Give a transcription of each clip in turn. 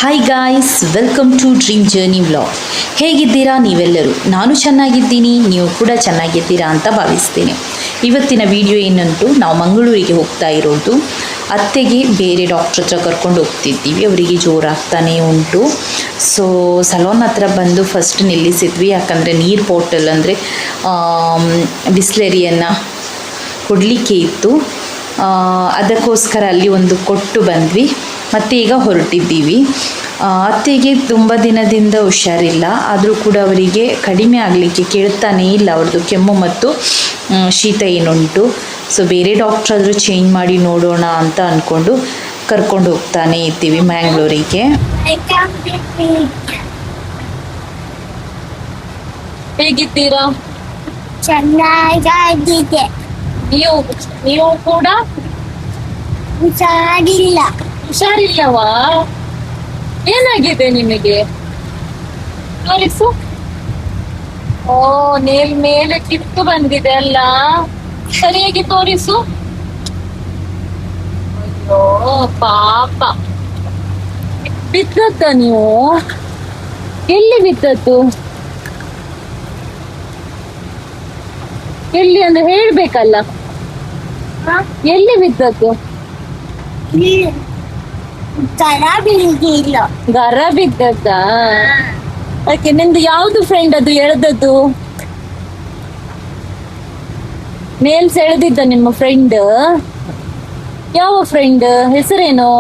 Hi guys, welcome to dream journey vlog. ಹೇಗಿದ್ದೀರಾ ನೀವೆಲ್ಲರೂ? ನಾನು ಚೆನ್ನಾಗಿದ್ದೀನಿ, ನೀವು ಕೂಡ ಚೆನ್ನಾಗಿದ್ದೀರಾ ಅಂತ ಭಾವಿಸ್ತೀನಿ. ಇವತ್ತಿನ ವಿಡಿಯೋ ಏನಂಟು, ನಾವು ಮಂಗಳೂರಿಗೆ ಹೋಗ್ತಾ ಇರೋದು. ಅತ್ತೆಗೆ ಬೇರೆ ಡಾಕ್ಟ್ರ್ ಹತ್ರ ಕರ್ಕೊಂಡು ಹೋಗ್ತಿದ್ದೀವಿ. ಅವರಿಗೆ ಜೋರಾಗ್ತಾನೇ ಉಂಟು. ಸೊ ಸಲೂನ್ ಹತ್ರ ಬಂದು ಫಸ್ಟ್ ನಿಲ್ಲಿಸಿದ್ವಿ, ಯಾಕಂದರೆ ನೀರು ಬಾಟಲ್ ಅಂದರೆ ಬಿಸ್ಲೆರಿಯನ್ನು ಕೊಡಲಿಕ್ಕೆ ಇತ್ತು. ಅದಕ್ಕೋಸ್ಕರ ಅಲ್ಲಿ ಒಂದು ಕೊಟ್ಟು ಬಂದ್ವಿ. ಮತ್ತು ಈಗ ಹೊರಟಿದ್ದೀವಿ. ಅತ್ತೆಗೆ ತುಂಬ ದಿನದಿಂದ ಹುಷಾರಿಲ್ಲ, ಆದರೂ ಕೂಡ ಅವರಿಗೆ ಕಡಿಮೆ ಆಗಲಿಕ್ಕೆ ಕೇಳ್ತಾನೇ ಇಲ್ಲ. ಅವ್ರದ್ದು ಕೆಮ್ಮು ಮತ್ತು ಶೀತ ಏನುಂಟು. ಸೊ ಬೇರೆ ಡಾಕ್ಟ್ರ್ ಆದರೂ ಚೇಂಜ್ ಮಾಡಿ ನೋಡೋಣ ಅಂತ ಅಂದ್ಕೊಂಡು ಕರ್ಕೊಂಡು ಹೋಗ್ತಾನೆ ಇದ್ದೀವಿ ಮ್ಯಾಂಗ್ಳೂರಿಗೆ. ಹೇಗಿದ್ದೀರಾ? ಚೆನ್ನಾಗಿದೆ. ನೀವು ಕೂಡ ಹುಷಾರಿಲ್ಲವಾ? ಏನಾಗಿದೆ ನಿಮಗೆ? ತೋರಿಸು. ಓ, ನೇಲ್ ಮೇಲೆ ಕಿತ್ತು ಬಂದಿದೆ ಅಲ್ಲ, ಸರಿಯಾಗಿ ತೋರಿಸು. ಅಯ್ಯೋ ಪಾಪ, ಬಿದ್ದದ್ದ ನೀವು? ಎಲ್ಲಿ ಬಿದ್ದದ್ದು? ಎಲ್ಲಿ ಅಂದ್ರೆ ಹೇಳ್ಬೇಕಲ್ಲ. ಎಲ್ಲಿ ಬಿದ್ದದ್ದು? ಗರ ಬಿದ್ದದ್ದ? ಅದಕ್ಕೆ ನಿಂದು ಯಾವ್ದು ಫ್ರೆಂಡ್ ಅದು ಎಳೆದದ್ದು? ನೇಲ್ಸ್ ಎಳೆದಿದ್ದ ನಿಮ್ಮ ಫ್ರೆಂಡ್? ಯಾವ ಫ್ರೆಂಡ್? ಹೆಸರೇನು?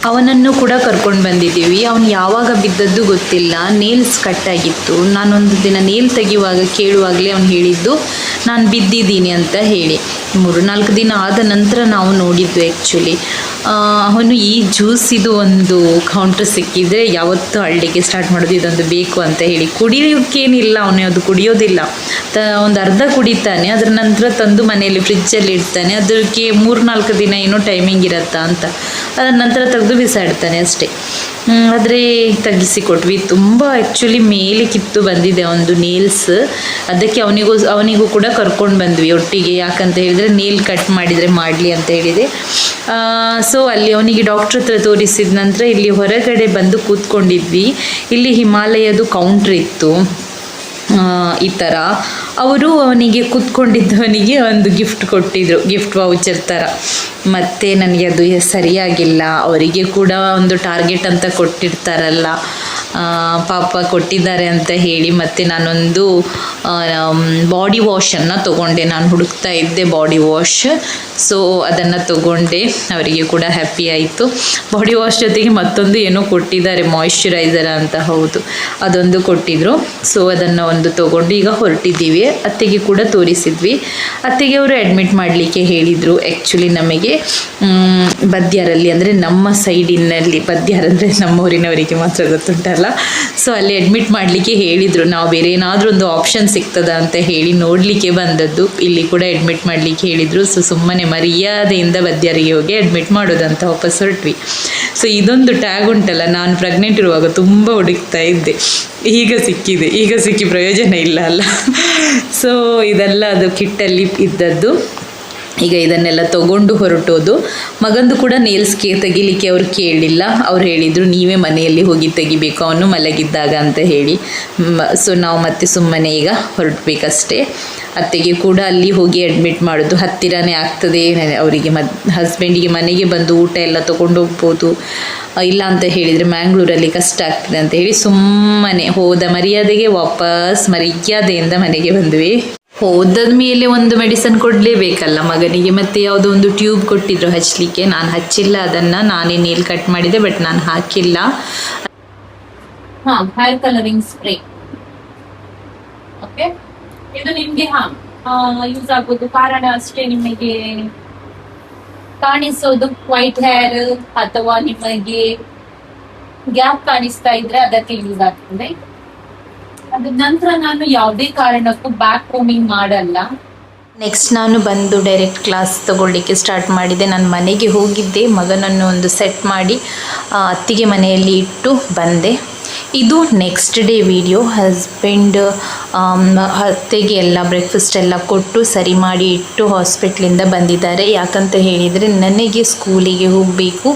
ಅವನನ್ನು ಕೂಡ ಕರ್ಕೊಂಡು ಬಂದಿದ್ದೀವಿ. ಅವನು ಯಾವಾಗ ಬಿದ್ದದ್ದು ಗೊತ್ತಿಲ್ಲ, ನೇಲ್ಸ್ ಕಟ್ಟಾಗಿತ್ತು. ನಾನೊಂದು ದಿನ ನೇಲ್ ತೆಗೆಯುವಾಗ ಕೇಳುವಾಗಲೇ ಅವನು ಹೇಳಿದ್ದು ನಾನು ಬಿದ್ದಿದ್ದೀನಿ ಅಂತ ಹೇಳಿ. 3-4 ದಿನ ಆದ ನಂತರ ನಾವು ನೋಡಿದ್ದು ಆ್ಯಕ್ಚುಲಿ. ಅವನು ಈ ಜ್ಯೂಸಿದು ಒಂದು ಕೌಂಟ್ರ್ ಸಿಕ್ಕಿದರೆ ಯಾವತ್ತೂ ಹಳ್ಳಿಗೆ ಸ್ಟಾರ್ಟ್ ಮಾಡೋದು ಇದೊಂದು ಬೇಕು ಅಂತ ಹೇಳಿ. ಕುಡಿಯೋಕ್ಕೇನಿಲ್ಲ, ಅವನು ಅದು ಕುಡಿಯೋದಿಲ್ಲ. ಒಂದು ಅರ್ಧ ಕುಡಿತಾನೆ, ಅದರ ನಂತರ ತಂದು ಮನೆಯಲ್ಲಿ ಫ್ರಿಜ್ಜಲ್ಲಿ ಇಡ್ತಾನೆ. ಅದಕ್ಕೆ 3-4 ದಿನ ಏನೋ ಟೈಮಿಂಗ್ ಇರತ್ತಾ ಅಂತ, ಅದರ ನಂತರ ತೆಗೆದು ಬಿಸಾಡ್ತಾನೆ ಅಷ್ಟೇ. ಆದರೆ ತೆಗಿಸಿಕೊಟ್ವಿ. ತುಂಬ ಆ್ಯಕ್ಚುಲಿ ಮೇಲೆ ಕಿತ್ತು ಬಂದಿದೆ ಒಂದು ನೇಲ್ಸ್. ಅದಕ್ಕೆ ಅವನಿಗೂ ಕೂಡ ಕರ್ಕೊಂಡು ಬಂದ್ವಿ ಒಟ್ಟಿಗೆ. ಯಾಕಂತ ಹೇಳಿದರೆ ನೇಲ್ ಕಟ್ ಮಾಡಿದರೆ ಮಾಡಲಿ ಅಂತ ಹೇಳಿದೆ. ಸೊ ಅಲ್ಲಿ ಅವನಿಗೆ ಡಾಕ್ಟ್ರ್ ಹತ್ರ ತೋರಿಸಿದ ನಂತರ ಇಲ್ಲಿ ಹೊರಗಡೆ ಬಂದು ಕೂತ್ಕೊಂಡಿದ್ವಿ. ಇಲ್ಲಿ ಹಿಮಾಲಯದು ಕೌಂಟ್ರ್ ಇತ್ತು. ಈ ಥರ ಅವರು ಅವನಿಗೆ ಕೂತ್ಕೊಂಡಿದ್ದವನಿಗೆ ಒಂದು ಗಿಫ್ಟ್ ಕೊಟ್ಟಿದ್ರು, ಗಿಫ್ಟ್ ವೌಚರ್ ಥರ. ಮತ್ತು ನನಗೆ ಅದು ಸರಿಯಾಗಿಲ್ಲ. ಅವರಿಗೆ ಕೂಡ ಒಂದು ಟಾರ್ಗೆಟ್ ಅಂತ ಕೊಟ್ಟಿರ್ತಾರಲ್ಲ, ಪಾಪ ಕೊಟ್ಟಿದ್ದಾರೆ ಅಂತ ಹೇಳಿ. ಮತ್ತು ನಾನೊಂದು ಬಾಡಿ ವಾಶನ್ನು ತೊಗೊಂಡೆ. ನಾನು ಹುಡುಕ್ತಾ ಇದ್ದೆ ಬಾಡಿ ವಾಶ್. ಸೊ ಅದನ್ನು ತೊಗೊಂಡೆ. ಅವರಿಗೆ ಕೂಡ ಹ್ಯಾಪಿ ಆಯಿತು. ಬಾಡಿ ವಾಶ್ ಜೊತೆಗೆ ಮತ್ತೊಂದು ಏನೋ ಕೊಟ್ಟಿದ್ದಾರೆ, ಮಾಯಿಶ್ಚರೈಸರ್ ಅಂತ. ಹೌದು, ಅದೊಂದು ಕೊಟ್ಟಿದ್ದರು. ಸೊ ಅದನ್ನು ಒಂದು ತೊಗೊಂಡು ಈಗ ಹೊರಟಿದ್ದೀವಿ. ಅತ್ತೆಗೆ ಕೂಡ ತೋರಿಸಿದ್ವಿ. ಅತ್ತೆಗೆ ಅವರು ಅಡ್ಮಿಟ್ ಮಾಡಲಿಕ್ಕೆ ಹೇಳಿದರು. ಆ್ಯಕ್ಚುಲಿ ನಮಗೆ ಬದ್ಯಾರಲ್ಲಿ, ಅಂದರೆ ನಮ್ಮ ಸೈಡಿನಲ್ಲಿ, ಬದ್ಯಾರ್ ಅಂದರೆ ನಮ್ಮೂರಿನವರಿಗೆ ಮಾತ್ರ ಗೊತ್ತುಂಟಲ್ಲ. ಸೊ ಅಲ್ಲಿ ಅಡ್ಮಿಟ್ ಮಾಡಲಿಕ್ಕೆ ಹೇಳಿದರು. ನಾವು ಬೇರೆ ಏನಾದರೂ ಒಂದು ಆಪ್ಷನ್ ಸಿಗ್ತದ ಅಂತ ಹೇಳಿ ನೋಡಲಿಕ್ಕೆ ಬಂದದ್ದು. ಇಲ್ಲಿ ಕೂಡ ಅಡ್ಮಿಟ್ ಮಾಡಲಿಕ್ಕೆ ಹೇಳಿದರು. ಸೊ ಸುಮ್ಮನೆ ಮರ್ಯಾದೆಯಿಂದ ಬದ್ಯಾರಿಗೆ ಹೋಗಿ ಅಡ್ಮಿಟ್ ಮಾಡೋದಂತ ವಾಪಸ್ ಹೊರಟ್ವಿ. ಸೊ ಇದೊಂದು ಟ್ಯಾಗ್ ಉಂಟಲ್ಲ, ನಾನು ಪ್ರೆಗ್ನೆಂಟ್ ಇರುವಾಗ ತುಂಬ ಹುಡುಕ್ತಾ ಇದ್ದೆ. ಈಗ ಸಿಕ್ಕಿದೆ. ಈಗ ಸಿಕ್ಕಿ ಪ್ರಯೋಜನ ಇಲ್ಲ ಅಲ್ಲ. ಸೊ ಇದೆಲ್ಲ ಅದು ಕಿಟ್ಟಲ್ಲಿ ಇದ್ದದ್ದು. ಈಗ ಇದನ್ನೆಲ್ಲ ತಗೊಂಡು ಹೊರಟೋದು. ಮಗಂದು ಕೂಡ ನೇಲ್ಸ್ಗೆ ತೆಗಿಲಿಕ್ಕೆ ಅವರು ಕೇಳಲಿಲ್ಲ. ಅವ್ರು ಹೇಳಿದರು ನೀವೇ ಮನೆಯಲ್ಲಿ ಹೋಗಿ ತೆಗಿಬೇಕು ಅವನು ಮಲಗಿದ್ದಾಗ ಅಂತ ಹೇಳಿ. ಸೊ ನಾವು ಮತ್ತೆ ಸುಮ್ಮನೆ ಈಗ ಹೊರಟಬೇಕಷ್ಟೇ. ಅತ್ತೆಗೆ ಕೂಡ ಅಲ್ಲಿ ಹೋಗಿ ಅಡ್ಮಿಟ್ ಮಾಡೋದು ಹತ್ತಿರನೇ ಆಗ್ತದೆ ಅವರಿಗೆ. ಹಸ್ಬೆಂಡಿಗೆ ಮನೆಗೆ ಬಂದು ಊಟ ಎಲ್ಲ ತೊಗೊಂಡು ಹೋಗ್ಬೋದು. ಇಲ್ಲ ಅಂತ ಹೇಳಿದರೆ ಮ್ಯಾಂಗ್ಳೂರಲ್ಲಿ ಕಷ್ಟ ಆಗ್ತದೆ ಅಂತ ಹೇಳಿ ಸುಮ್ಮನೆ ಹೋದ ಮರ್ಯಾದೆಗೆ ವಾಪಸ್ ಮರ್ಯಾದೆಯಿಂದ ಮನೆಗೆ ಬಂದ್ವಿ. ಹೋದ ಮೇಲೆ ಒಂದು ಮೆಡಿಸನ್ ಕೊಡಲೇಬೇಕಲ್ಲ ಮಗನಿಗೆ. ಮತ್ತು ಯಾವುದೋ ಒಂದು ಟ್ಯೂಬ್ ಕೊಟ್ಟಿದ್ರು ಹಚ್ಚಲಿಕ್ಕೆ. ನಾನು ಹಚ್ಚಿಲ್ಲ ಅದನ್ನು, ನಾನೇ ನೇಲ್ ಕಟ್ ಮಾಡಿದೆ, ಬಟ್ ನಾನು ಹಾಕಿಲ್ಲ. Hair colouring spray. ಓಕೆ, ಇದು ನಿಮಗೆ ಯೂಸ್ ಆಗೋದು. ಕಾರಣ ಅಷ್ಟೇ, ನಿಮಗೆ ಕಾಣಿಸೋದು ವೈಟ್ ಹೇರ್ ಅಥವಾ ನಿಮಗೆ ಗ್ಯಾಪ್ ಕಾಣಿಸ್ತಾ ಇದ್ರೆ ಅದಕ್ಕೆ ಯೂಸ್ ಆಗ್ತದೆ. ಅದ ನಂತರ ನಾನು ಯಾವುದೇ ಕಾರಣಕ್ಕೂ ಬ್ಯಾಕ್ ಕೋಮಿಂಗ್ ಮಾಡಲ್ಲ. ನೆಕ್ಸ್ಟ್ ನಾನು ಬಂದು ಡೈರೆಕ್ಟ್ ಕ್ಲಾಸ್ ತಗೊಳ್ಳಿಕ್ಕೆ ಸ್ಟಾರ್ಟ್ ಮಾಡಿದೆ. ನಾನು ಮನೆಗೆ ಹೋಗಿದ್ದೆ, ಮಗನನ್ನು ಒಂದು ಸೆಟ್ ಮಾಡಿ ಅತ್ತಿಗೆ ಮನೆಯಲ್ಲಿ ಇಟ್ಟು ಬಂದೆ. ಇದು ನೆಕ್ಸ್ಟ್ ಡೇ ವಿಡಿಯೋ. ಹಸ್ಬೆಂಡ್ ಅತ್ತೆಗೆ ಎಲ್ಲ ಬ್ರೇಕ್ಫಾಸ್ಟ್ ಎಲ್ಲ ಕೊಟ್ಟು ಸರಿ ಮಾಡಿ ಇಟ್ಟು ಹಾಸ್ಪಿಟ್ಲಿಂದ ಬಂದಿದ್ದಾರೆ. ಯಾಕಂತ ಹೇಳಿದರೆ ನನಗೆ ಸ್ಕೂಲಿಗೆ ಹೋಗಬೇಕು,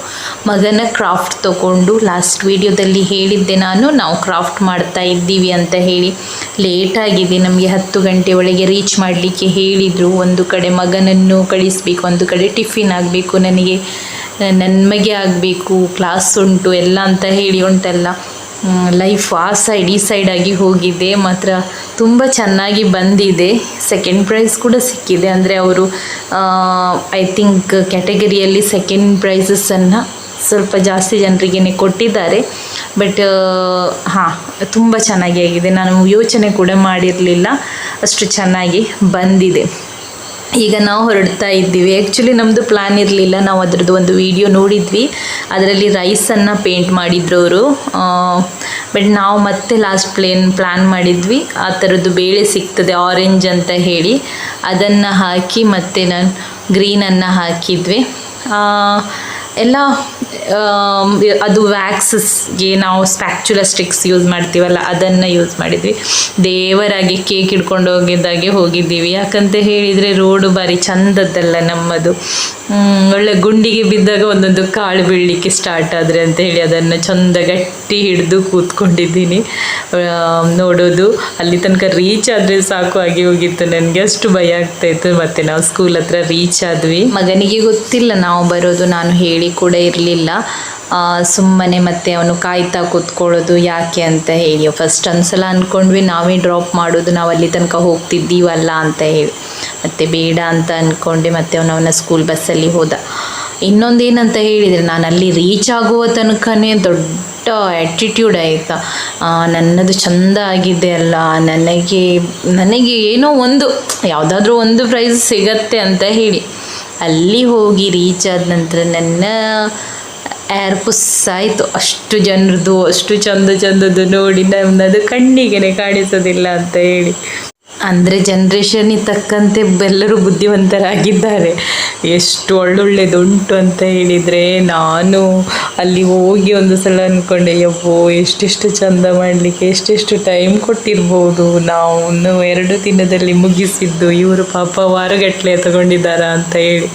ಮಗನ ಕ್ರಾಫ್ಟ್ ತಗೊಂಡು ಲಾಸ್ಟ್ ವಿಡಿಯೋದಲ್ಲಿ ಹೇಳಿದ್ದೆ ನಾವು ಕ್ರಾಫ್ಟ್ ಮಾಡ್ತಾ ಇದ್ದೀವಿ ಅಂತ ಹೇಳಿ. ಲೇಟಾಗಿದೆ, ನಮಗೆ 10 ಗಂಟೆ ಒಳಗೆ ರೀಚ್ ಮಾಡಲಿಕ್ಕೆ ಹೇಳಿದರು. ಒಂದು ಕಡೆ ಮಗನನ್ನು ಕಳಿಸಬೇಕು, ಒಂದು ಕಡೆ ಟಿಫಿನ್ ಆಗಬೇಕು, ನಮಗೆ ಆಗಬೇಕು, ಕ್ಲಾಸ್ ಉಂಟು ಎಲ್ಲ ಅಂತ ಹೇಳಿ ಉಂಟಲ್ಲ, ಲೈಫ್ ಆ ಸೈಡ್ ಈ ಸೈಡ್ ಆಗಿ ಹೋಗಿದೆ. ಮಾತ್ರ ತುಂಬ ಚೆನ್ನಾಗಿ ಬಂದಿದೆ. ಸೆಕೆಂಡ್ ಪ್ರೈಸ್ ಕೂಡ ಸಿಕ್ಕಿದೆ. ಅಂದರೆ ಅವರು ಐ ಥಿಂಕ್ ಕ್ಯಾಟಗರಿಯಲ್ಲಿ ಸೆಕೆಂಡ್ ಪ್ರೈಸಸ್ಸನ್ನು ಸ್ವಲ್ಪ ಜಾಸ್ತಿ ಜನರಿಗೆ ಕೊಟ್ಟಿದ್ದಾರೆ. ಬಟ್ ಹಾಂ, ತುಂಬ ಚೆನ್ನಾಗಿ ಆಗಿದೆ. ನಾನು ಯೋಚನೆ ಕೂಡ ಮಾಡಿರಲಿಲ್ಲ, ಅಷ್ಟು ಚೆನ್ನಾಗಿ ಬಂದಿದೆ. ಈಗ ನಾವು ಹೊರಡ್ತಾ ಇದ್ದೀವಿ. ಆ್ಯಕ್ಚುಲಿ ನಮ್ಮದು ಪ್ಲ್ಯಾನ್ ಇರಲಿಲ್ಲ. ನಾವು ಅದರದ್ದು ಒಂದು ವಿಡಿಯೋ ನೋಡಿದ್ವಿ, ಅದರಲ್ಲಿ ರೈಸನ್ನು ಪೇಂಟ್ ಮಾಡಿದ್ರು ಅವರು. ಬಟ್ ನಾವು ಮತ್ತೆ ಲಾಸ್ಟ್ ಪ್ಲ್ಯಾನ್ ಮಾಡಿದ್ವಿ, ಆ ಥರದ್ದು ಬೇಳೆ ಸಿಗ್ತದೆ ಆರೆಂಜ್ ಅಂತ ಹೇಳಿ, ಅದನ್ನು ಹಾಕಿ ಮತ್ತು ನಾನು ಗ್ರೀನನ್ನು ಹಾಕಿದ್ವಿ. ಎಲ್ಲ ಅದು ವ್ಯಾಕ್ಸಸ್ಗೆ ನಾವು ಸ್ಪ್ಯಾಕ್ಚುಲಾ ಸ್ಟಿಕ್ಸ್ ಯೂಸ್ ಮಾಡ್ತೀವಲ್ಲ, ಅದನ್ನು ಯೂಸ್ ಮಾಡಿದ್ವಿ. ದೇವರಾಗಿ ಕೇಕ್ ಹಿಡ್ಕೊಂಡು ಹೋಗಿದ್ದೀವಿ. ಯಾಕಂತ ಹೇಳಿದರೆ ರೋಡು ಬಾರಿ ಚಂದದ್ದಲ್ಲ ನಮ್ಮದು. ಒಳ್ಳೆ ಗುಂಡಿಗೆ ಬಿದ್ದಾಗ ಒಂದೊಂದು ಕಾಳು ಬೀಳಲಿಕ್ಕೆ ಸ್ಟಾರ್ಟ್ ಆದರೆ ಅಂತ ಹೇಳಿ ಅದನ್ನು ಚಂದ ಗಟ್ಟಿ ಹಿಡಿದು ಕೂತ್ಕೊಂಡಿದ್ದೀನಿ ನೋಡೋದು. ಅಲ್ಲಿ ತನಕ ರೀಚ್ ಆದರೆ ಸಾಕು ಆಗಿ ಹೋಗಿತ್ತು ನನಗೆ, ಅಷ್ಟು ಭಯ ಆಗ್ತಾಯಿತ್ತು. ಮತ್ತು ನಾವು ಸ್ಕೂಲ್ ಹತ್ರ ರೀಚ್ ಆದ್ವಿ. ಮಗನಿಗೆ ಗೊತ್ತಿಲ್ಲ ನಾವು ಬರೋದು, ನಾನು ಹೇಳಿ ಕೂಡ ಇರಲಿಲ್ಲ. ಸುಮ್ಮನೆ ಮತ್ತೆ ಅವನು ಕಾಯ್ತಾ ಕೂತ್ಕೊಳ್ಳೋದು ಯಾಕೆ ಅಂತ ಹೇಳಿ. ಫಸ್ಟ್ ಒಂದ್ಸಲ ಅಂದ್ಕೊಂಡ್ವಿ ನಾವೇ ಡ್ರಾಪ್ ಮಾಡೋದು, ನಾವು ಅಲ್ಲಿ ತನಕ ಹೋಗ್ತಿದ್ದೀವಲ್ಲ ಅಂತ ಹೇಳಿ. ಮತ್ತು ಬೇಡ ಅಂತ ಅಂದ್ಕೊಂಡೆ. ಮತ್ತು ಅವನ ಸ್ಕೂಲ್ ಬಸ್ಸಲ್ಲಿ ಹೋದ. ಇನ್ನೊಂದೇನಂತ ಹೇಳಿದರೆ, ನಾನು ಅಲ್ಲಿ ರೀಚ್ ಆಗುವ ತನಕನೇ ದೊಡ್ಡ ಆ್ಯಟಿಟ್ಯೂಡ್ ಆಯಿತಾ, ನನ್ನದು ಚೆಂದ ಆಗಿದೆ ಅಲ್ಲ, ನನಗೆ ಏನೋ ಒಂದು ಯಾವುದಾದ್ರೂ ಒಂದು ಪ್ರೈಸ್ ಸಿಗತ್ತೆ ಅಂತ ಹೇಳಿ. ಅಲ್ಲಿ ಹೋಗಿ ರೀಚ್ ಆದ ನಂತರ ನನ್ನ ಏರ್ಪುಸ್ ಆಯಿತು. ಅಷ್ಟು ಜನರದು, ಅಷ್ಟು ಚಂದದ್ದು ನೋಡಿ ನನ್ನದು ಕಣ್ಣಿಗೆ ಕಾಣಿಸೋದಿಲ್ಲ ಅಂತ ಹೇಳಿ. ಅಂದರೆ ಜನ್ರೇಷನಿಗೆ ತಕ್ಕಂತೆ ಎಲ್ಲರೂ ಬುದ್ಧಿವಂತರಾಗಿದ್ದಾರೆ. ಎಷ್ಟು ಒಳ್ಳೊಳ್ಳೆದುಂಟು ಅಂತ ಹೇಳಿದರೆ, ನಾನು ಅಲ್ಲಿ ಹೋಗಿ ಒಂದು ಸಲ ಅಂದ್ಕೊಂಡೆ, ಯಪ್ಪೋ ಎಷ್ಟೆಷ್ಟು ಚಂದ ಮಾಡಲಿಕ್ಕೆ ಎಷ್ಟೆಷ್ಟು ಟೈಮ್ ಕೊಟ್ಟಿರ್ಬೋದು, ನಾವು 2 ದಿನದಲ್ಲಿ ಮುಗಿಸಿದ್ದು, ಇವರು ಪಾಪ ವಾರಗಟ್ಟಲೆ ತಗೊಂಡಿದ್ದಾರಾ ಅಂತ ಹೇಳಿ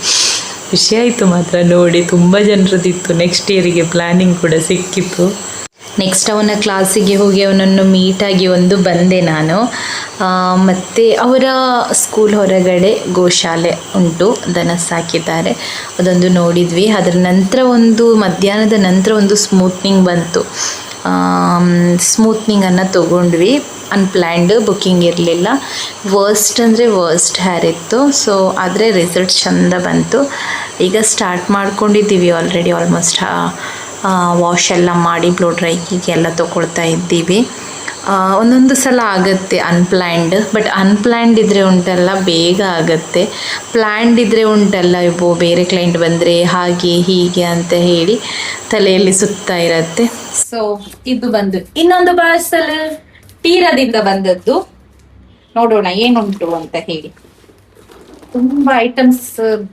ಖುಷಿ ಆಯಿತು. ಮಾತ್ರ ನೋಡಿ ತುಂಬ ಜನರದಿತ್ತು. ನೆಕ್ಸ್ಟ್ ಇಯರಿಗೆ ಪ್ಲ್ಯಾನಿಂಗ್ ಕೂಡ ಸಿಕ್ಕಿತ್ತು. ನೆಕ್ಸ್ಟ್ ಅವನ ಕ್ಲಾಸಿಗೆ ಹೋಗಿ ಅವನನ್ನು ಮೀಟಾಗಿ ಬಂದೆ ನಾನು. ಮತ್ತು ಅವರ ಸ್ಕೂಲ್ ಹೊರಗಡೆ ಗೋಶಾಲೆ ಉಂಟು, ದನ ಸಾಕಿದ್ದಾರೆ, ಅದೊಂದು ನೋಡಿದ್ವಿ. ಅದರ ನಂತರ ಮಧ್ಯಾಹ್ನದ ನಂತರ ಸ್ಮೂತ್ನಿಂಗ್ ಬಂತು. ಸ್ಮೂತ್ನಿಂಗನ್ನು ತೊಗೊಂಡ್ವಿ. ಅನ್ಪ್ಲ್ಯಾಂಡ್, ಬುಕ್ಕಿಂಗ್ ಇರಲಿಲ್ಲ. ವರ್ಸ್ಟ್ ಹೇರ್ ಇತ್ತು. ಸೊ ಆದರೆ ರಿಸಲ್ಟ್ ಚೆಂದ ಬಂತು. ಈಗ ಸ್ಟಾರ್ಟ್ ಮಾಡ್ಕೊಂಡಿದ್ದೀವಿ ಆಲ್ರೆಡಿ. ಆಲ್ಮೋಸ್ಟ್ ವಾಶ್ ಎಲ್ಲ ಮಾಡಿ ಬ್ಲೋ ಡ್ರೈಗೆ ಎಲ್ಲ ತೊಗೊಳ್ತಾ ಇದ್ದೀವಿ. ಒಂದೊಂದು ಸಲ ಆಗುತ್ತೆ ಅನ್ಪ್ಲ್ಯಾಂಡ್. ಬಟ್ ಅನ್ಪ್ಲ್ಯಾಂಡ್ ಇದ್ದರೆ ಉಂಟಲ್ಲ ಬೇಗ ಆಗುತ್ತೆ. ಪ್ಲ್ಯಾಂಡ್ ಇದ್ದರೆ ಉಂಟಲ್ಲ ಬೇರೆ ಕ್ಲೈಂಟ್ ಬಂದರೆ ಹಾಗೆ ಹೀಗೆ ಅಂತ ಹೇಳಿ ತಲೆಯಲ್ಲಿ ಸುತ್ತಾ ಇರತ್ತೆ. ಸೊ ಇದು ಬಂದು ಇನ್ನೊಂದು ಪಾರ್ಸಲ್ ತೀರದಿಂದ ಬಂದದ್ದು. ನೋಡೋಣ ಏನುಂಟು ಅಂತ ಹೇಳಿ. ತುಂಬಾ ಐಟಮ್ಸ್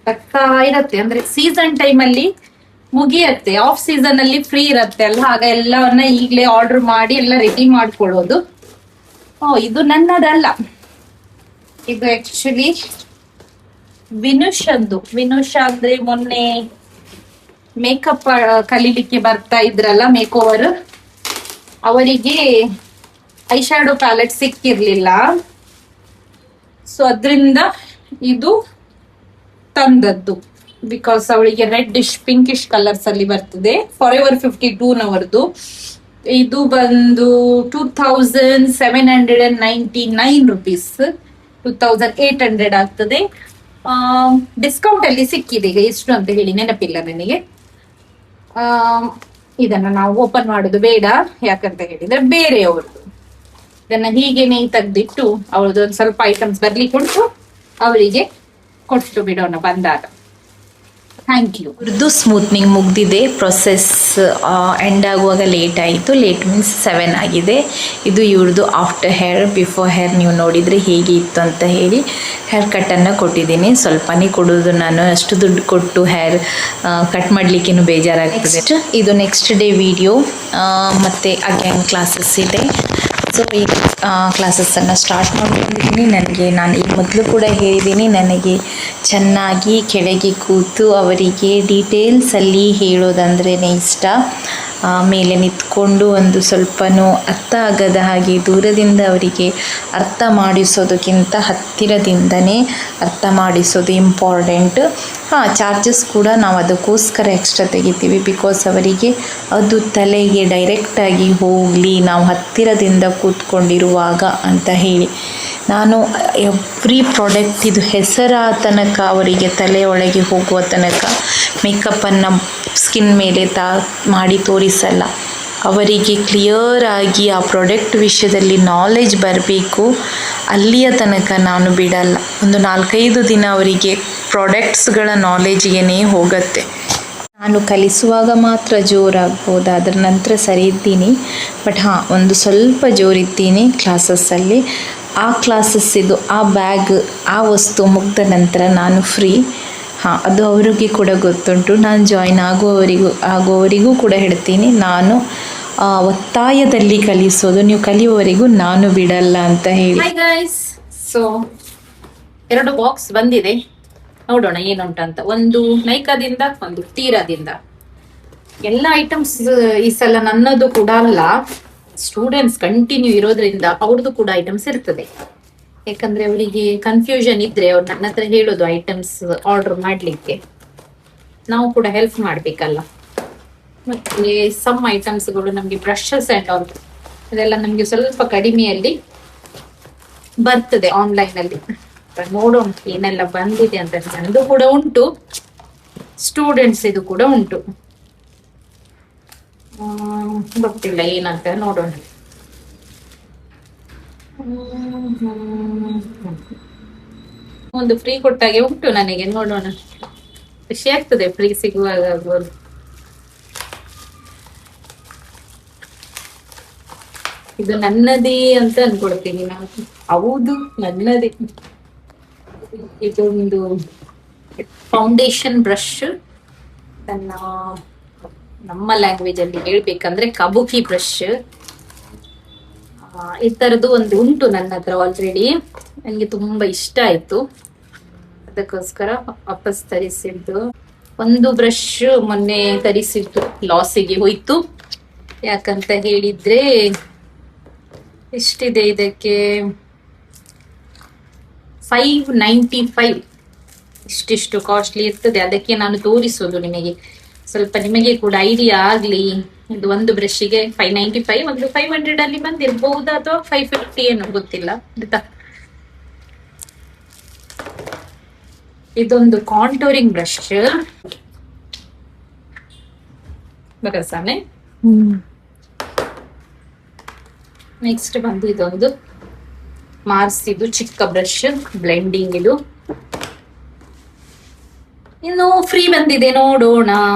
ಬರ್ತಾ ಇರತ್ತೆ. ಅಂದ್ರೆ ಸೀಸನ್ ಟೈಮಲ್ಲಿ ಮುಗಿಯತ್ತೆ, ಆಫ್ ಸೀಸನ್ ಅಲ್ಲಿ ಫ್ರೀ ಇರತ್ತೆ ಅಲ್ಲ, ಆಗ ಎಲ್ಲವನ್ನ ಈಗಲೇ ಆರ್ಡರ್ ಮಾಡಿ ಎಲ್ಲ ರೆಡಿ ಮಾಡ್ಕೊಳ್ಳೋದು. ಇದು ನನ್ನದಲ್ಲ, ಇದು ಆಕ್ಚುಲಿ ವಿನುಷಂದು. ವಿನುಷ ಅಂದ್ರೆ ಮೊನ್ನೆ ಮೇಕಪ್ ಕಲೀಲಿಕ್ಕೆ ಬರ್ತಾ ಇದ್ರಲ್ಲ ಮೇಕ್ ಓವರ್, ಅವರಿಗೆ ಐ ಶ್ಯಾಡೋ ಪ್ಯಾಲೆಟ್ ಸಿಕ್ಕಿರ್ಲಿಲ್ಲ. ಸೊ ಅದರಿಂದ ಇದು ತಂದದ್ದು. ಬಿಕಾಸ್ ಅವಳಿಗೆ ರೆಡ್ಡಿಶ್ ಪಿಂಕಿಶ್ ಕಲರ್ಸ್ ಅಲ್ಲಿ ಬರ್ತದೆ. ಫಾರೆವರ್ 52 ನವರದು. ಇದು ಬಂದು 2799 ರುಪೀಸ್, 2800 ಆಗ್ತದೆ. ಡಿಸ್ಕೌಂಟ್ ಅಲ್ಲಿ ಸಿಕ್ಕಿದೆ. ಈಗ ಎಷ್ಟು ಅಂತ ಹೇಳಿ ನೆನಪಿಲ್ಲ ನನಗೆ. ಇದನ್ನ ನಾವು ಓಪನ್ ಮಾಡೋದು ಬೇಡ, ಯಾಕಂತ ಹೇಳಿದ್ರೆ ಬೇರೆಯವ್ರದ್ದು. ಇದನ್ನ ಹೀಗೇನೆ ತೆಗ್ದಿಟ್ಟು ಅವಳದ್ದು ಒಂದು ಸ್ವಲ್ಪ ಐಟಮ್ಸ್ ಬರ್ಲಿಕ್ಕೆ ಉಂಟು, ಅವರಿಗೆ ಕೊಟ್ಟು ಬಿಡೋಣ ಬಂದಾಗ. Thank you. ಇವ್ರದ್ದು ಸ್ಮೂತ್ನಿಂಗ್ ಮುಗ್ದಿದೆ. ಪ್ರೊಸೆಸ್ ಎಂಡ್ ಆಗುವಾಗ ಲೇಟ್ ಆಯಿತು. ಲೇಟ್ ಮೀನ್ಸ್ 7 ಆಗಿದೆ. ಇದು ಇವ್ರದ್ದು ಆಫ್ಟರ್ ಹೇರ್. ಬಿಫೋರ್ ಹೇರ್ ನೀವು ನೋಡಿದರೆ ಹೇಗೆ ಇತ್ತು ಅಂತ ಹೇಳಿ ಹೇರ್ ಕಟ್ಟನ್ನು ಕೊಟ್ಟಿದ್ದೀನಿ. ಸ್ವಲ್ಪನೇ ಕೊಡೋದು ನಾನು, ಅಷ್ಟು ದುಡ್ಡು ಕೊಟ್ಟು ಹೇರ್ ಕಟ್ ಮಾಡಲಿಕ್ಕೇನು ಬೇಜಾರಾಗ್ತದೆ. ಇದು ನೆಕ್ಸ್ಟ್ ಡೇ ವಿಡಿಯೋ. ಮತ್ತು ಅಗೇನ್ ಕ್ಲಾಸಸ್ ಇದೆ. ಸೊ ಈ ಕ್ಲಾಸಸ್ಸನ್ನು ಸ್ಟಾರ್ಟ್ ಮಾಡ್ಕೊಂಡಿದ್ದೀನಿ. ನಾನು ಈಗ ಮೊದಲು ಕೂಡ ಹೇಳಿದ್ದೀನಿ, ನನಗೆ ಚೆನ್ನಾಗಿ ಕೆಳಗೆ ಕೂತು ಅವರಿಗೆ ಡೀಟೇಲ್ಸಲ್ಲಿ ಹೇಳೋದಂದ್ರೇ ಇಷ್ಟ. ಮೇಲೆ ನಿಂತ್ಕೊಂಡು ಒಂದು ಸ್ವಲ್ಪನೂ ಅರ್ಥ ಆಗದ ಹಾಗೆ ದೂರದಿಂದ ಅವರಿಗೆ ಅರ್ಥ ಮಾಡಿಸೋದಕ್ಕಿಂತ ಹತ್ತಿರದಿಂದನೇ ಅರ್ಥ ಮಾಡಿಸೋದು ಇಂಪಾರ್ಟೆಂಟ್. ಚಾರ್ಜಸ್ ಕೂಡ ನಾವು ಅದಕ್ಕೋಸ್ಕರ ಎಕ್ಸ್ಟ್ರಾ ತೆಗಿತೀವಿ, ಬಿಕಾಸ್ ಅವರಿಗೆ ಅದು ತಲೆಗೆ ಡೈರೆಕ್ಟಾಗಿ ಹೋಗಲಿ ನಾವು ಹತ್ತಿರದಿಂದ ಕೂತ್ಕೊಂಡಿರುವಾಗ ಅಂತ ಹೇಳಿ. ನಾನು ಎವ್ರಿ ಪ್ರಾಡಕ್ಟ್ ಇದು ಹೆಸರ ತನಕ ಅವರಿಗೆ ತಲೆಯೊಳಗೆ ಹೋಗುವ ತನಕ ಮೇಕಪ್ಪನ್ನು ಸ್ಕಿನ್ ಮೇಲೆ ಮಾಡಿ ತೋರಿಸಲ್ಲ. ಅವರಿಗೆ ಕ್ಲಿಯರಾಗಿ ಆ ಪ್ರಾಡಕ್ಟ್ ವಿಷಯದಲ್ಲಿ ನಾಲೆಜ್ ಬರಬೇಕು, ಅಲ್ಲಿಯ ತನಕ ನಾನು ಬಿಡಲ್ಲ. ಒಂದು 4-5 ದಿನ ಅವರಿಗೆ ಪ್ರಾಡಕ್ಟ್ಸ್ಗಳ ನಾಲೆಜ್ಗೇ ಹೋಗುತ್ತೆ. ನಾನು ಕಲಿಸುವಾಗ ಮಾತ್ರ ಜೋರಾಗ್ಬೋದು, ಅದರ ನಂತರ ಸರಿ ಇದ್ದೀನಿ. ಬಟ್ ಒಂದು ಸ್ವಲ್ಪ ಜೋರಿದ್ದೀನಿ ಕ್ಲಾಸಸ್ಸಲ್ಲಿ. ಆ ಕ್ಲಾಸಸ್ಸಿದು ಆ ಬ್ಯಾಗ್, ಆ ವಸ್ತು ಮುಗ್ದ ನಂತರ ನಾನು ಫ್ರೀ. ಅದು ಅವರಿಗೆ ಕೂಡ ಗೊತ್ತುಂಟು. ನಾನು ಜಾಯಿನ್ ಆಗುವವರಿಗೂ ಕೂಡ ಹೇಳ್ತೀನಿ, ನಾನು ಒತ್ತಾಯದಲ್ಲಿ ಕಲಿಸೋದು, ನೀವು ಕಲಿಯುವವರೆಗೂ ನಾನು ಬಿಡಲ್ಲ ಅಂತ ಹೇಳಿ. ಹಾಯ್ ಗೈಸ್, ಸೊ 2 ಬಾಕ್ಸ್ ಬಂದಿದೆ, ನೋಡೋಣ ಏನುಂಟಂತ. ಒಂದು ನೈಕಾದಿಂದ, ಒಂದು ತೀರಾದಿಂದ. ಎಲ್ಲ ಐಟಮ್ಸ್ ಈ ಸಲ ನನ್ನದು ಕೂಡ ಅಲ್ಲ, ಸ್ಟೂಡೆಂಟ್ಸ್ ಕಂಟಿನ್ಯೂ ಇರೋದ್ರಿಂದ ಅವ್ರದ್ದು ಕೂಡ ಐಟಮ್ಸ್ ಇರ್ತದೆ. ಯಾಕಂದ್ರೆ ಅವರಿಗೆ ಕನ್ಫ್ಯೂಷನ್ ಇದ್ರೆ ಅವ್ರು ನನ್ನ ಹತ್ರ ಹೇಳೋದು ಐಟಮ್ಸ್ ಆರ್ಡರ್ ಮಾಡ್ಲಿಕ್ಕೆ, ನಾವು ಕೂಡ ಹೆಲ್ಪ್ ಮಾಡ್ಬೇಕಲ್ಲ. ಮತ್ತೆ ಸಮ್ ಐಟಮ್ಸ್ಗಳು ನಮ್ಗೆ ಬ್ರಷಸ್ ಅಂಡ್ ಆಲ್ ಅದೆಲ್ಲ ನಮ್ಗೆ ಸ್ವಲ್ಪ ಕಡಿಮೆಯಲ್ಲಿ ಬರ್ತದೆ ಆನ್ಲೈನ್ ಅಲ್ಲಿ. ನೋಡೋಣ ಏನೆಲ್ಲ ಬಂದಿದೆ ಅಂತ. ನನ್ನದು ಕೂಡ ಉಂಟು, ಸ್ಟೂಡೆಂಟ್ಸ್ ಇದು ಕೂಡ ಉಂಟು. ಗೊತ್ತಿಲ್ಲ ಏನಂತ, ನೋಡೋಣ. ಒಂದು ಫ್ರೀ ಕೊಟ್ಟಾಗೆ ಉಂಟು ನನಗೆ, ನೋಡೋಣ. ಖುಷಿ ಆಗ್ತದೆ ಫ್ರೀ ಸಿಗುವಾಗ. ಇದು ನನ್ನದೇ ಅಂತ ಅನ್ಕೊಳ್ತೀನಿ ನಾನು. ಹೌದು, ನನ್ನದೇ. ಇದೊಂದು ಫೌಂಡೇಶನ್ ಬ್ರಷ್. ನಮ್ಮ ಲ್ಯಾಂಗ್ವೇಜ್ ಅಲ್ಲಿ ಹೇಳ್ಬೇಕಂದ್ರೆ ಕಬುಕಿ ಬ್ರಷ್. ಈ ತರದ್ದು ಒಂದು ಉಂಟು ನನ್ನ ಹತ್ರ ಆಲ್ರೆಡಿ. ನನಗೆ ತುಂಬಾ ಇಷ್ಟ ಆಯ್ತು, ಅದಕ್ಕೋಸ್ಕರ ವಾಪಸ್ ತರಿಸಿದ್ದು. ಒಂದು ಬ್ರಷ್ ಮೊನ್ನೆ ತರಿಸಿದ್ದು ಲಾಸಿಗೆ ಹೋಯ್ತು. ಯಾಕಂತ ಹೇಳಿದ್ರೆ ಎಷ್ಟಿದೆ ಇದಕ್ಕೆ, 595 ಇಷ್ಟಿಷ್ಟು ಕಾಸ್ಟ್ಲಿ ಇರ್ತದೆ. ಅದಕ್ಕೆ ನಾನು ತೋರಿಸೋದು ನಿಮಗೆ, ಸ್ವಲ್ಪ ನಿಮಗೆ ಕೂಡ ಐಡಿಯಾ ಆಗ್ಲಿ. ಇದು ಒಂದು ಬ್ರಷ್ಗೆ 595, ಒಂದು 500 ಅಲ್ಲಿ ಬಂದಿರಬಹುದು ಅಥವಾ 550 ಏನೋ ಗೊತ್ತಿಲ್ಲ. ಇದೊಂದು ಕಾಂಟೋರಿಂಗ್ ಬ್ರಷ್ ಬರಸಾನೆ. ನೆಕ್ಸ್ಟ್ ಬಂದು ಇದೊಂದು ಮಾರ್ಸ್, ಇದು ಚಿಕ್ಕ ಬ್ರಷ್ ಬ್ಲೆಂಡಿಂಗ್. ಇದು ಇನ್ನು ಫ್ರೀ ಬಂದಿದೆ, ನೋಡೋಣ.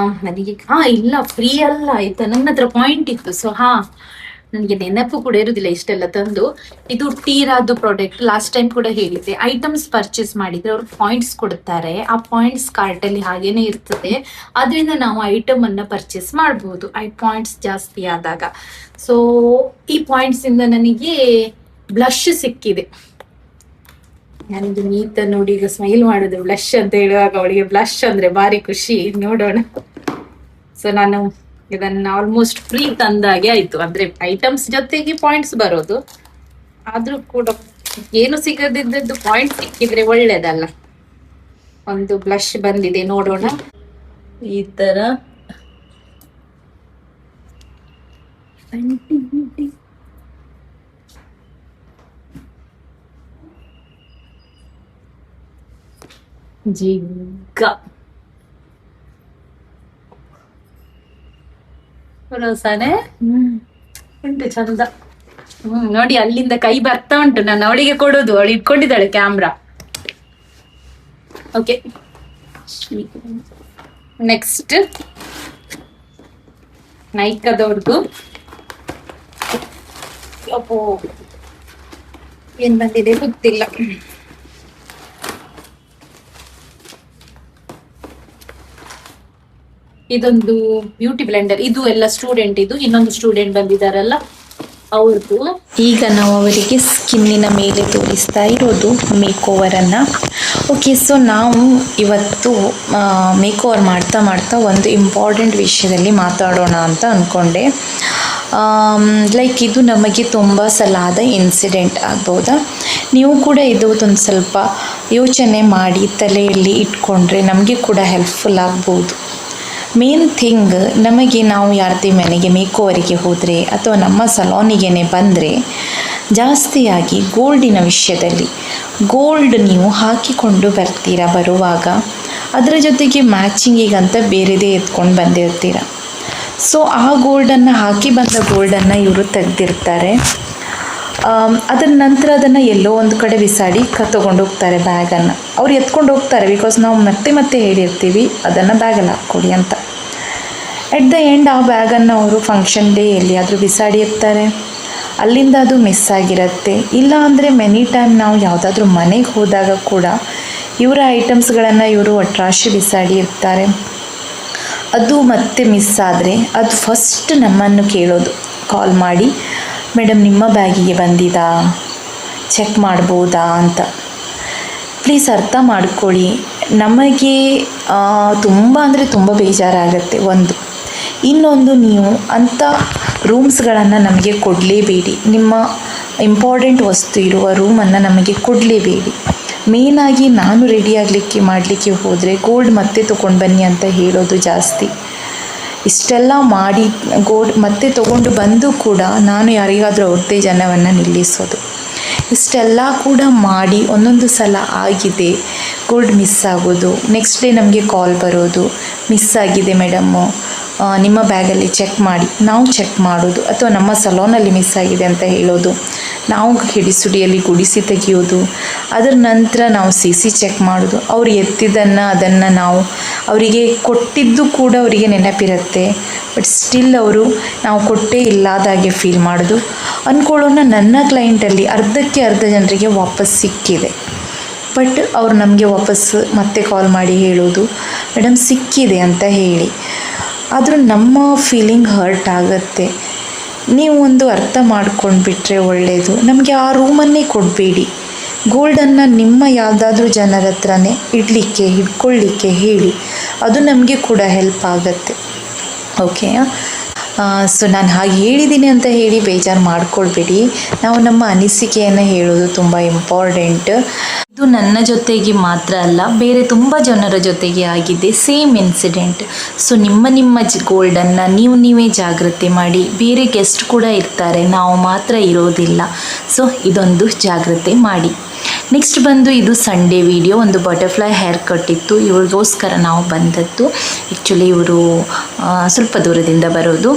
ನನಗೆ ಇಲ್ಲ ಫ್ರೀ ಅಲ್ಲ ಆಯ್ತಾ, ನನ್ನ ಹತ್ರ ಪಾಯಿಂಟ್ ಇತ್ತು. ಸೊ ನನಗೆ ನೆನಪು ಕೂಡ ಇರುದಿಲ್ಲ ಇಷ್ಟೆಲ್ಲ ತಂದು. ಇದು ಟೀರಾದು ಪ್ರಾಡಕ್ಟ್. ಲಾಸ್ಟ್ ಟೈಮ್ ಕೂಡ ಹೇಳಿದ್ದೆ, ಐಟಮ್ಸ್ ಪರ್ಚೇಸ್ ಮಾಡಿದ್ರೆ ಅವ್ರು ಪಾಯಿಂಟ್ಸ್ ಕೊಡ್ತಾರೆ. ಆ ಪಾಯಿಂಟ್ಸ್ ಕಾರ್ಟ್ ಅಲ್ಲಿ ಹಾಗೇನೆ ಇರ್ತದೆ. ಅದರಿಂದ ನಾವು ಐಟಮ್ ಅನ್ನ ಪರ್ಚೇಸ್ ಮಾಡಬಹುದು ಪಾಯಿಂಟ್ಸ್ ಜಾಸ್ತಿ ಆದಾಗ. ಸೊ ಈ ಪಾಯಿಂಟ್ಸ್ ಇಂದ ನನಗೆ ಬ್ಲಶ್ ಸಿಕ್ಕಿದೆ. ನಾನಿದು ನೀತ ನೋಡಿ ಈಗ ಸ್ಮೈಲ್ ಮಾಡುದು ಬ್ಲಶ್ ಅಂತ ಹೇಳುವಾಗ ಅವಳಿಗೆ ಬ್ಲಶ್ ಅಂದ್ರೆ ಭಾರಿ ಖುಷಿ. ನೋಡೋಣ. ಸೊ ನಾನು ಇದನ್ನ ಆಲ್ಮೋಸ್ಟ್ ಫ್ರೀ ತಂದಾಗೆ ಆಯ್ತು. ಅಂದ್ರೆ ಐಟಮ್ಸ್ ಜೊತೆಗೆ ಪಾಯಿಂಟ್ಸ್ ಬರೋದು, ಆದ್ರೂ ಕೂಡ ಏನು ಸಿಗದಿದ್ದದ್ದು ಪಾಯಿಂಟ್ ಸಿಕ್ಕಿದ್ರೆ ಒಳ್ಳೇದಲ್ಲ. ಒಂದು ಬ್ಲಶ್ ಬಂದಿದೆ, ನೋಡೋಣ. ಈ ತರ ಜಿಗ್ಗ ರೋಸಾನೆ ಉಂಟು ಚಂದ. ನೋಡಿ ಅಲ್ಲಿಂದ ಕೈ ಬರ್ತಾ ಉಂಟು. ನಾನು ಅವಳಿಗೆ ಕೊಡೋದು, ಅವಳು ಇಟ್ಕೊಂಡಿದ್ದಾಳೆ ಕ್ಯಾಮ್ರಾ. ಓಕೆ, ನೆಕ್ಸ್ಟ್ ನೈಕದವ್ರದ್ದು ಅಪ್ಪೋ ಏನ್ ಬಂದಿದೆ ಗೊತ್ತಿಲ್ಲ. ಇದೊಂದು ಬ್ಯೂಟಿ ಬ್ಲೆಂಡರ್, ಇದು ಎಲ್ಲ ಸ್ಟೂಡೆಂಟ್, ಇದು ಇನ್ನೊಂದು ಸ್ಟೂಡೆಂಟ್ ಬಂದಿದಾರಲ್ಲ ಅವ್ರದ್ದು. ಈಗ ನಾವು ಅವರಿಗೆ ಸ್ಕಿನ್ನಿನ ಮೇಲೆ ತೋರಿಸ್ತಾ ಇರೋದು ಮೇಕ್ ಓವರನ್ನು. ಓಕೆ, ಸೊ ನಾವು ಇವತ್ತು ಮೇಕ್ ಓವರ್ ಮಾಡ್ತಾ ಮಾಡ್ತಾ ಒಂದು ಇಂಪಾರ್ಟೆಂಟ್ ವಿಷಯದಲ್ಲಿ ಮಾತಾಡೋಣ ಅಂತ ಅಂದ್ಕೊಂಡೆ. ಲೈಕ್ ಇದು ನಮಗೆ ತುಂಬ ಸಲ ಆದ ಇನ್ಸಿಡೆಂಟ್ ಆಗ್ಬೋದಾ. ನೀವು ಕೂಡ ಇದು ಒಂದು ಸ್ವಲ್ಪ ಯೋಚನೆ ಮಾಡಿ ತಲೆಯಲ್ಲಿ ಇಟ್ಕೊಂಡ್ರೆ ನಮಗೆ ಕೂಡ ಹೆಲ್ಪ್ಫುಲ್ ಆಗ್ಬೋದು. ಮೇನ್ ಥಿಂಗ್, ನಮಗೆ ನಾವು ಯಾರದೇ ಮನೆಗೆ ಮೇಕ್ ಓವರಿಗೆ ಹೋದರೆ ಅಥವಾ ನಮ್ಮ ಸಲೋನಿಗೆ ಬಂದರೆ ಜಾಸ್ತಿಯಾಗಿ ಗೋಲ್ಡಿನ ವಿಷಯದಲ್ಲಿ ಗೋಲ್ಡ್ ನೀವು ಹಾಕಿಕೊಂಡು ಬರ್ತೀರಾ. ಬರುವಾಗ ಅದರ ಜೊತೆಗೆ ಮ್ಯಾಚಿಂಗಿಗಂತ ಬೇರೆದೇ ಎತ್ಕೊಂಡು ಬಂದಿರ್ತೀರ. ಸೊ ಆ ಗೋಲ್ಡನ್ನು ಹಾಕಿ ಬಂದ ಗೋಲ್ಡನ್ನು ಇವರು ತೆಗೆದಿರ್ತಾರೆ. ಅದರ ನಂತರ ಅದನ್ನು ಎಲ್ಲೋ ಒಂದು ಕಡೆ ಬಿಸಾಡಿ ತೊಗೊಂಡೋಗ್ತಾರೆ ಬ್ಯಾಗನ್ನು. ಅವ್ರು ಎತ್ಕೊಂಡು ಹೋಗ್ತಾರೆ, ಬಿಕಾಸ್ ನಾವು ಮತ್ತೆ ಹೇಳಿರ್ತೀವಿ ಅದನ್ನು ಬ್ಯಾಗಲ್ಲಿ ಹಾಕ್ಕೊಡಿ ಅಂತ. ಎಟ್ ದ ಎಂಡ್ ಆ ಬ್ಯಾಗನ್ನು ಅವರು ಫಂಕ್ಷನ್ ಡೇ ಎಲ್ಲಿಯಾದರೂ ಬಿಸಾಡಿರ್ತಾರೆ, ಅಲ್ಲಿಂದ ಅದು ಮಿಸ್ ಆಗಿರುತ್ತೆ. ಇಲ್ಲ ಅಂದರೆ ಮೆನಿ ಟೈಮ್ ನಾವು ಯಾವುದಾದ್ರೂ ಮನೆಗೆ ಹೋದಾಗ ಕೂಡ ಇವರ ಐಟಮ್ಸ್ಗಳನ್ನು ಇವರು ಒಟ್ರಾಶಿ ಬಿಸಾಡಿ ಇರ್ತಾರೆ. ಅದು ಮತ್ತೆ ಮಿಸ್ ಆದರೆ ಅದು ಫಸ್ಟ್ ನಮ್ಮನ್ನು ಕೇಳೋದು, ಕಾಲ್ ಮಾಡಿ, ಮೇಡಮ್ ನಿಮ್ಮ ಬ್ಯಾಗಿಗೆ ಬಂದಿದಾ, ಚೆಕ್ ಮಾಡ್ಬೋದಾ ಅಂತ. ಪ್ಲೀಸ್ ಅರ್ಥ ಮಾಡ್ಕೊಳ್ಳಿ, ನಮಗೆ ತುಂಬ ಅಂದರೆ ತುಂಬ ಬೇಜಾರಾಗುತ್ತೆ. ಇನ್ನೊಂದು, ನೀವು ಅಂಥ ರೂಮ್ಸ್ಗಳನ್ನು ನಮಗೆ ಕೊಡಲೇಬೇಡಿ. ನಿಮ್ಮ ಇಂಪಾರ್ಟೆಂಟ್ ವಸ್ತು ಇರುವ ರೂಮನ್ನು ನಮಗೆ ಕೊಡಲೇಬೇಡಿ. ಮೇಯ್ನಾಗಿ ನಾನು ರೆಡಿ ಮಾಡಲಿಕ್ಕೆ ಹೋದರೆ ಗೋಲ್ಡ್ ಮತ್ತೆ ತೊಗೊಂಡು ಬನ್ನಿ ಅಂತ ಹೇಳೋದು ಜಾಸ್ತಿ. ಇಷ್ಟೆಲ್ಲ ಮಾಡಿ ಗೋಲ್ಡ್ ಮತ್ತೆ ತೊಗೊಂಡು ಬಂದು ಕೂಡ ನಾನು ಯಾರಿಗಾದರೂ ಅವ್ರದ್ದೇ ಜನವನ್ನು ನಿಲ್ಲಿಸೋದು. ಇಷ್ಟೆಲ್ಲ ಕೂಡ ಮಾಡಿ ಒಂದೊಂದು ಸಲ ಆಗಿದೆ, ಗೋಲ್ಡ್ ಮಿಸ್ ಆಗೋದು. ನೆಕ್ಸ್ಟ್ ಡೇ ನಮಗೆ ಕಾಲ್ ಬರೋದು, ಮಿಸ್ ಆಗಿದೆ ಮೇಡಮ್ಮು, ನಿಮ್ಮ ಬ್ಯಾಗಲ್ಲಿ ಚೆಕ್ ಮಾಡಿ. ನಾವು ಚೆಕ್ ಮಾಡೋದು, ಅಥವಾ ನಮ್ಮ ಸಲೋನಲ್ಲಿ ಮಿಸ್ ಆಗಿದೆ ಅಂತ ಹೇಳೋದು, ನಾವು ಹಿಡಿಸುಡಿಯಲ್ಲಿ ಗುಡಿಸಿ ತೆಗೆಯೋದು. ಅದರ ನಂತರ ನಾವು CC ಚೆಕ್ ಮಾಡೋದು. ಅವ್ರು ಅದನ್ನು ನಾವು ಅವರಿಗೆ ಕೊಟ್ಟಿದ್ದು ಕೂಡ ಅವರಿಗೆ ನೆನಪಿರುತ್ತೆ, ಬಟ್ ಸ್ಟಿಲ್ ಅವರು ನಾವು ಕೊಟ್ಟೇ ಇಲ್ಲದಾಗೆ ಫೀಲ್ ಮಾಡೋದು. ಅಂದ್ಕೊಳ್ಳೋಣ, ನನ್ನ ಕ್ಲೈಂಟಲ್ಲಿ ಅರ್ಧಕ್ಕೆ ಅರ್ಧ ಜನರಿಗೆ ವಾಪಸ್ ಸಿಕ್ಕಿದೆ, ಬಟ್ ಅವ್ರು ನಮಗೆ ವಾಪಸ್ಸು ಮತ್ತೆ ಕಾಲ್ ಮಾಡಿ ಹೇಳೋದು ಮೇಡಮ್ ಸಿಕ್ಕಿದೆ ಅಂತ ಹೇಳಿ. ಆದರೂ ನಮ್ಮ ಫೀಲಿಂಗ್ ಹರ್ಟ್ ಆಗುತ್ತೆ. ನೀವು ಒಂದು ಅರ್ಥ ಮಾಡ್ಕೊಂಡ್ಬಿಟ್ರೆ ಒಳ್ಳೆಯದು. ನಮಗೆ ಆ ರೂಮನ್ನೇ ಕೊಡಬೇಡಿ. ಗೋಲ್ಡನ್ನು ನಿಮ್ಮ ಯಾವುದಾದ್ರೂ ಜನರ ಹತ್ರನೇ ಹಿಡ್ಕೊಳ್ಳಿಕ್ಕೆ ಹೇಳಿ, ಅದು ನಮಗೆ ಕೂಡ ಹೆಲ್ಪ್ ಆಗುತ್ತೆ. ಓಕೆ, ಸೊ ನಾನು ಹಾಗೆ ಹೇಳಿದ್ದೀನಿ ಅಂತ ಹೇಳಿ ಬೇಜಾರು ಮಾಡ್ಕೊಳ್ಬೇಡಿ. ನಾವು ನಮ್ಮ ಅನಿಸಿಕೆಯನ್ನು ಹೇಳೋದು ತುಂಬ ಇಂಪಾರ್ಟೆಂಟ್. ಇದು ನನ್ನ ಜೊತೆಗೆ ಮಾತ್ರ ಅಲ್ಲ, ಬೇರೆ ತುಂಬ ಜನರ ಜೊತೆಗೆ ಆಗಿದೆ ಸೇಮ್ ಇನ್ಸಿಡೆಂಟ್. ಸೊ ನಿಮ್ಮ ಗೋಲ್ಡನ್ನು ನೀವೇ ಜಾಗ್ರತೆ ಮಾಡಿ. ಬೇರೆ ಗೆಸ್ಟ್ ಕೂಡ ಇರ್ತಾರೆ, ನಾವು ಮಾತ್ರ ಇರೋದಿಲ್ಲ. ಸೊ ಇದೊಂದು ಜಾಗ್ರತೆ ಮಾಡಿ. ನೆಕ್ಸ್ಟ್ ಬಂದು ಇದು ಸಂಡೇ ವಿಡಿಯೋ. ಒಂದು ಬಟರ್ಫ್ಲೈ ಹೇರ್ ಕಟ್ ಇತ್ತು, ಇವ್ರಿಗೋಸ್ಕರ ನಾವು ಬಂದದ್ದು. ಆ್ಯಕ್ಚುಲಿ ಇವರು ಸ್ವಲ್ಪ ದೂರದಿಂದ ಬರೋದು,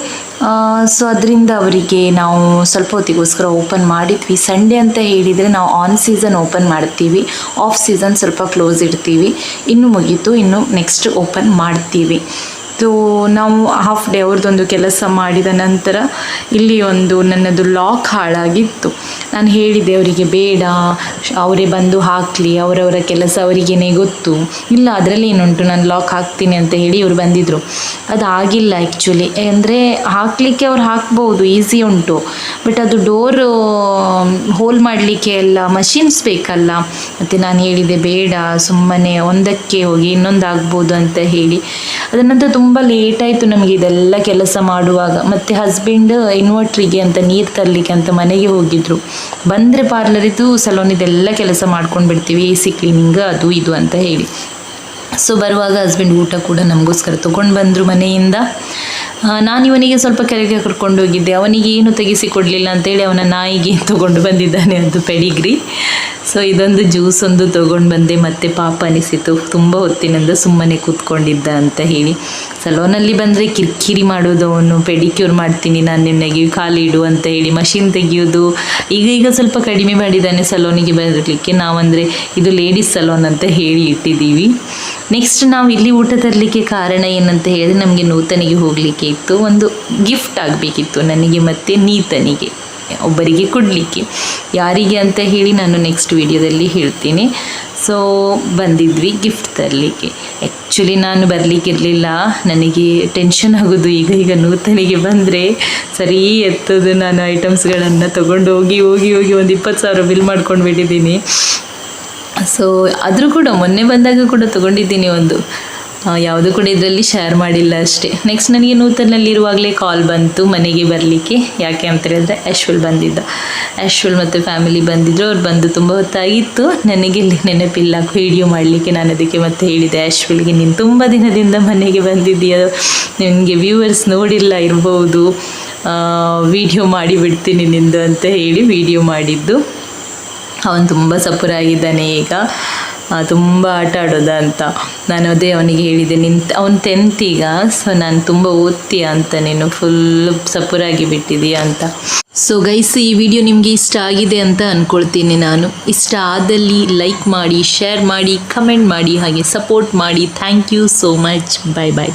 ಸೊ ಅದರಿಂದ ಅವರಿಗೆ ನಾವು ಸ್ವಲ್ಪ ಹೊತ್ತಿಗೋಸ್ಕರ ಓಪನ್ ಮಾಡಿದ್ವಿ. ಸಂಡೇ ಅಂತ ಹೇಳಿದರೆ ನಾವು ಆನ್ ಸೀಸನ್ ಓಪನ್ ಮಾಡ್ತೀವಿ, ಆಫ್ ಸೀಸನ್ ಸ್ವಲ್ಪ ಕ್ಲೋಸ್ ಇಡ್ತೀವಿ. ಇನ್ನು ಮುಗೀತು, ಇನ್ನು ನೆಕ್ಸ್ಟ್ ಓಪನ್ ಮಾಡ್ತೀವಿ. ಸೊ ನಾವು ಹಾಫ್ ಡೇ ಅವ್ರದ್ದೊಂದು ಕೆಲಸ ಮಾಡಿದ ನಂತರ ಇಲ್ಲಿ ನನ್ನದು ಲಾಕ್ ಹಾಳಾಗಿತ್ತು. ನಾನು ಹೇಳಿದೆ ಅವರಿಗೆ ಬೇಡ, ಅವರೇ ಬಂದು ಹಾಕಲಿ, ಅವರವರ ಕೆಲಸ ಅವರಿಗೇನೆ ಗೊತ್ತು. ಇಲ್ಲ ಅದರಲ್ಲಿ ಏನುಂಟು, ನಾನು ಲಾಕ್ ಹಾಕ್ತೀನಿ ಅಂತ ಹೇಳಿ ಇವರು ಬಂದಿದ್ದರು. ಅದು ಆಗಿಲ್ಲ ಆ್ಯಕ್ಚುಲಿ. ಅಂದರೆ ಹಾಕಲಿಕ್ಕೆ ಅವ್ರು ಹಾಕ್ಬೋದು, ಈಸಿ ಉಂಟು, ಬಟ್ ಅದು ಡೋರ್ ಹೋಲ್ ಮಾಡಲಿಕ್ಕೆ ಎಲ್ಲ ಮಷಿನ್ಸ್ ಬೇಕಲ್ಲ. ಮತ್ತು ನಾನು ಹೇಳಿದೆ ಬೇಡ, ಸುಮ್ಮನೆ ಒಂದಕ್ಕೆ ಹೋಗಿ ಇನ್ನೊಂದು ಆಗ್ಬೋದು ಅಂತ ಹೇಳಿ. ಅದರ ನಂತರ ತುಂಬ ಲೇಟಾಯಿತು ನಮಗೆ ಇದೆಲ್ಲ ಕೆಲಸ ಮಾಡುವಾಗ. ಮತ್ತು ಹಸ್ಬೆಂಡ್ ಇನ್ವರ್ಟ್ರಿಗೆ ಅಂತ ನೀರು ತರಲಿಕ್ಕೆ ಅಂತ ಮನೆಗೆ ಹೋಗಿದ್ರು. ಬಂದರೆ ಪಾರ್ಲರಿದು ಸಲೋನಿದೆಲ್ಲ ಕೆಲಸ ಮಾಡ್ಕೊಂಡು ಬಿಡ್ತೀವಿ, AC ಕ್ಲೀನಿಂಗ್ ಅದು ಇದು ಅಂತ ಹೇಳಿ. ಸೊ ಬರುವಾಗ ಹಸ್ಬೆಂಡ್ ಊಟ ಕೂಡ ನಮಗೋಸ್ಕರ ತೊಗೊಂಡು ಬಂದರು ಮನೆಯಿಂದ. ನಾನು ಇವನಿಗೆ ಸ್ವಲ್ಪ ಕೆಳಗೆ ಕರ್ಕೊಂಡು ಹೋಗಿದ್ದೆ, ಅವನಿಗೆ ಏನು ತೆಗೆಸಿಕೊಡಲಿಲ್ಲ ಅಂತೇಳಿ ಅವನ ನಾಯಿಗೆ ತೊಗೊಂಡು ಬಂದಿದ್ದಾನೆ ಅದು ಪೆಡಿಗ್ರಿ. ಸೊ ಇದೊಂದು ಜ್ಯೂಸ್ ಒಂದು ತೊಗೊಂಡು ಬಂದೆ, ಮತ್ತೆ ಪಾಪ ಅನಿಸಿತು ತುಂಬ ಹೊತ್ತಿನಿಂದ ಸುಮ್ಮನೆ ಕೂತ್ಕೊಂಡಿದ್ದ ಅಂತ ಹೇಳಿ. ಸಲೂನಲ್ಲಿ ಬಂದರೆ ಕಿರಿಕಿರಿ ಮಾಡೋದು, ಅವನು ಪೆಡಿಕ್ಯೂರ್ ಮಾಡ್ತೀನಿ ನಾನು ನಿನಗೆ ಕಾಲಿಡು ಅಂತ ಹೇಳಿ ಮಷಿನ್ ತೆಗೆಯೋದು. ಈಗ ಸ್ವಲ್ಪ ಕಡಿಮೆ ಮಾಡಿದ್ದಾನೆ ಸಲೂನಿಗೆ ಬರಲಿಕ್ಕೆ. ನಾವಂದರೆ ಇದು ಲೇಡೀಸ್ ಸಲೂನ್ ಅಂತ ಹೇಳಿ ಇಟ್ಟಿದ್ದೀವಿ. ನೆಕ್ಸ್ಟ್ ನಾವು ಇಲ್ಲಿ ಊಟ ತರಲಿಕ್ಕೆ ಕಾರಣ ಏನಂತ ಹೇಳಿದ್ರೆ, ನಮಗೆ ನೂತನಿಗೆ ಹೋಗಲಿಕ್ಕೆ ಇತ್ತು, ಒಂದು ಗಿಫ್ಟ್ ಆಗಬೇಕಿತ್ತು ನನಗೆ ಮತ್ತು ನೀತನಿಗೆ, ಒಬ್ಬರಿಗೆ ಕೊಡಲಿಕ್ಕೆ. ಯಾರಿಗೆ ಅಂತ ಹೇಳಿ ನಾನು ನೆಕ್ಸ್ಟ್ ವಿಡಿಯೋದಲ್ಲಿ ಹೇಳ್ತೀನಿ. ಸೊ ಬಂದಿದ್ವಿ ಗಿಫ್ಟ್ ತರಲಿಕ್ಕೆ. ಆ್ಯಕ್ಚುಲಿ ನಾನು ಬರಲಿಕ್ಕಿರಲಿಲ್ಲ, ನನಗೆ ಟೆನ್ಷನ್ ಆಗೋದು ಈಗ ನೂತನಿಗೆ ಬಂದರೆ ಸರಿ ಎತ್ತೋದು. ನಾನು ಐಟಮ್ಸ್ಗಳನ್ನು ತೊಗೊಂಡು ಹೋಗಿ ಒಂದು 20,000 ಬಿಲ್ ಮಾಡ್ಕೊಂಡು ಬಿಟ್ಟಿದ್ದೀನಿ. ಸೊ ಆದರೂ ಕೂಡ ಮೊನ್ನೆ ಬಂದಾಗ ಕೂಡ ತೊಗೊಂಡಿದ್ದೀನಿ ಒಂದು, ಯಾವುದು ಕೂಡ ಇದರಲ್ಲಿ ಶೇರ್ ಮಾಡಿಲ್ಲ ಅಷ್ಟೇ. ನೆಕ್ಸ್ಟ್ ನನಗೆ ನೂತನಲ್ಲಿರುವಾಗಲೇ ಕಾಲ್ ಬಂತು ಮನೆಗೆ ಬರಲಿಕ್ಕೆ. ಯಾಕೆ ಅಂತ ಹೇಳಿದ್ರೆ ಆ್ಯಶ್ವಲ್ ಬಂದಿದ್ದ, ಆ್ಯಶ್ವಲ್ ಮತ್ತು ಫ್ಯಾಮಿಲಿ ಬಂದಿದ್ದರು. ಅವ್ರು ಬಂದು ತುಂಬ ಹೊತ್ತಾಗಿತ್ತು, ನನಗೆ ಇಲ್ಲಿ ನೆನಪಿಲ್ಲ ವಿಡಿಯೋ ಮಾಡಲಿಕ್ಕೆ. ನಾನು ಅದಕ್ಕೆ ಮತ್ತೆ ಹೇಳಿದೆ ಆ್ಯಶ್ವಲ್ಗೆ, ನೀನು ತುಂಬ ದಿನದಿಂದ ಮನೆಗೆ ಬಂದಿದ್ದೀಯ, ನಿನಗೆ ವ್ಯೂವರ್ಸ್ ನೋಡಿಲ್ಲ ಇರ್ಬೋದು, ವಿಡಿಯೋ ಮಾಡಿಬಿಡ್ತೀನಿ ನಿಂದು ಅಂತ ಹೇಳಿ ವಿಡಿಯೋ ಮಾಡಿದ್ದು. ಅವನು ತುಂಬ ಸಪುರಾಗಿದ್ದಾನೆ ಈಗ, ತುಂಬ ಆಟ ಆಡೋದ ಅಂತ. ನಾನು ಅದೇ ಅವನಿಗೆ ಹೇಳಿದೆ, ಅವನು 10th ಈಗ, ಸೊ ನಾನು ತುಂಬ ಓದ್ತೀಯ ಅಂತ, ನೀನು ಫುಲ್ ಸಪುರಾಗಿ ಬಿಟ್ಟಿದೀಯ ಅಂತ. ಸೊ ಗೈಸ್, ಈ ವಿಡಿಯೋ ನಿಮಗೆ ಇಷ್ಟ ಆಗಿದೆ ಅಂತ ಅಂದ್ಕೊಳ್ತೀನಿ ನಾನು. ಇಷ್ಟ ಆದಲ್ಲಿ ಲೈಕ್ ಮಾಡಿ, ಶೇರ್ ಮಾಡಿ, ಕಮೆಂಟ್ ಮಾಡಿ, ಹಾಗೆ ಸಪೋರ್ಟ್ ಮಾಡಿ. Thank you so much. Bye bye.